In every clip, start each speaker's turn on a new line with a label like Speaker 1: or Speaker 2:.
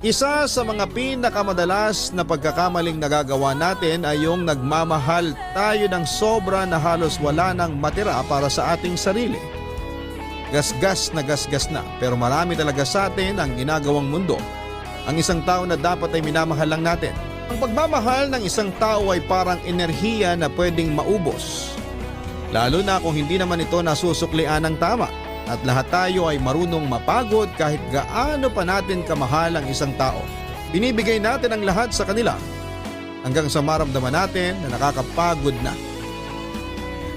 Speaker 1: Isa sa mga pinakamadalas na pagkakamaling nagagawa natin ay yung nagmamahal tayo ng sobra na halos wala nang matira para sa ating sarili. Gasgas na pero marami talaga sa atin ang ginagawang mundo. Ang isang tao na dapat ay minamahal lang natin. Ang pagmamahal ng isang tao ay parang enerhiya na pwedeng maubos. Lalo na kung hindi naman ito nasusuklian ng tama. At lahat tayo ay marunong mapagod kahit gaano pa natin kamahal ang isang tao. Binibigay natin ang lahat sa kanila hanggang sa maramdaman natin na nakakapagod na.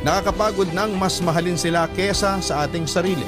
Speaker 1: Nakakapagod nang mas mahalin sila kesa sa ating sarili.